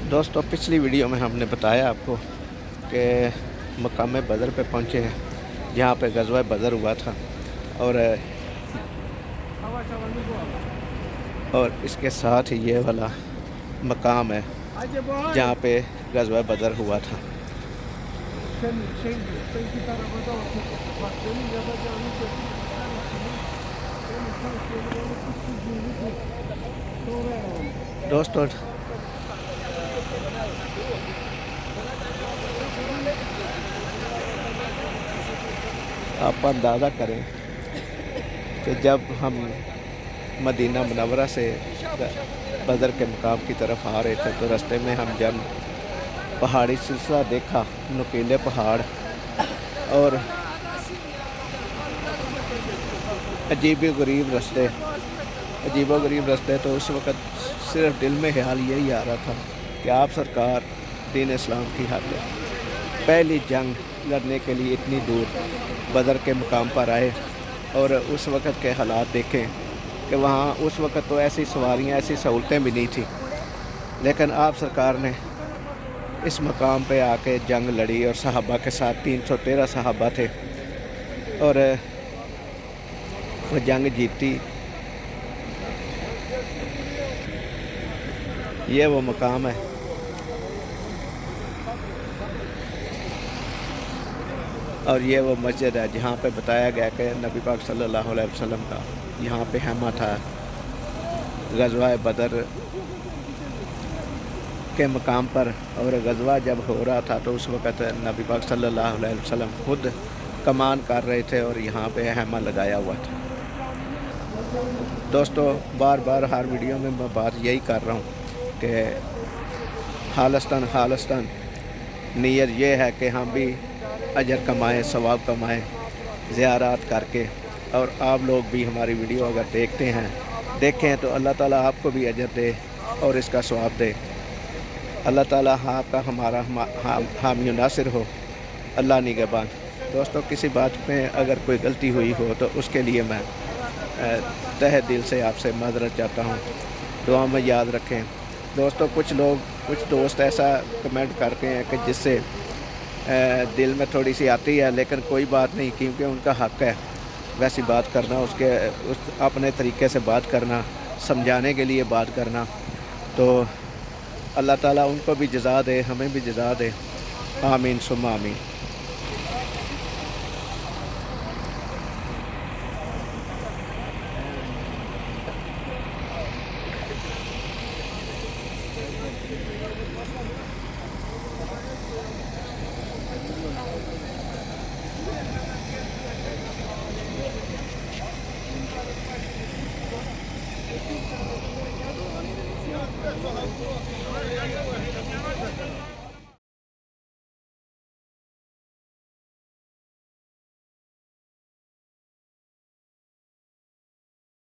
दोस्तों पिछली वीडियो में हमने बताया आपको कि मकाम बदर पे पहुँचे हैं, जहाँ पे ग़ज़वा बदर हुआ था और इसके साथ ही ये वाला मकाम है जहाँ पे ग़ज़वा बदर हुआ था। दोस्तों आप अंदाज़ा करें कि जब हम मदीना मुनव्वरा से बदर के मकाम की तरफ आ रहे थे तो रास्ते में हम जब पहाड़ी सिलसिला देखा, नुकीले पहाड़ और अजीब व गरीब रास्ते, तो उस वक़्त सिर्फ दिल में ख्याल यही आ रहा था कि आप सरकार दीन इस्लाम की हद है, पहली जंग लड़ने के लिए इतनी दूर बदर के मकाम पर आए और उस वक़्त के हालात देखें कि वहाँ उस वक़्त तो ऐसी सवारियाँ, ऐसी सहूलतें भी नहीं थी, लेकिन आप सरकार ने इस मकाम पे आके जंग लड़ी और सहाबा के साथ 313 सहाबा थे और वो जंग जीती। ये वो मकाम है और ये वो मस्जिद है जहाँ पे बताया गया कि नबी पाक सल्लल्लाहु अलैहि वसल्लम का यहाँ पे हैमा था। ग़ज़वा बदर के मकाम पर और ग़ज़वा जब हो रहा था तो उस वक़्त नबी पाक सल्लल्लाहु अलैहि वसल्लम खुद कमान कर रहे थे और यहाँ पे हैमा लगाया हुआ था। दोस्तों बार बार हर वीडियो में मैं बात यही कर रहा हूँ कि खालिस्तान नीयत ये है कि हम भी अजर कमाएं, सवाब कमाएं ज़ियारत करके, और आप लोग भी हमारी वीडियो अगर देखें तो अल्लाह ताला आपको भी अजर दे और इसका सवाब दे। अल्लाह ताला आपका हमारा हामी नासिर हो, अल्लाह निगहबान। दोस्तों किसी बात में अगर कोई गलती हुई हो तो उसके लिए मैं तहे दिल से आपसे माज़रत चाहता हूँ, दुआ में याद रखें। दोस्तों कुछ दोस्त ऐसा कमेंट करते हैं कि जिससे दिल में थोड़ी सी आती है, लेकिन कोई बात नहीं, क्योंकि उनका हक़ है वैसी बात करना, उस अपने तरीके से बात करना, समझाने के लिए बात करना। तो अल्लाह ताला उनको भी जज़ा दे, हमें भी जज़ा दे, आमीन सुम्मा आमीन।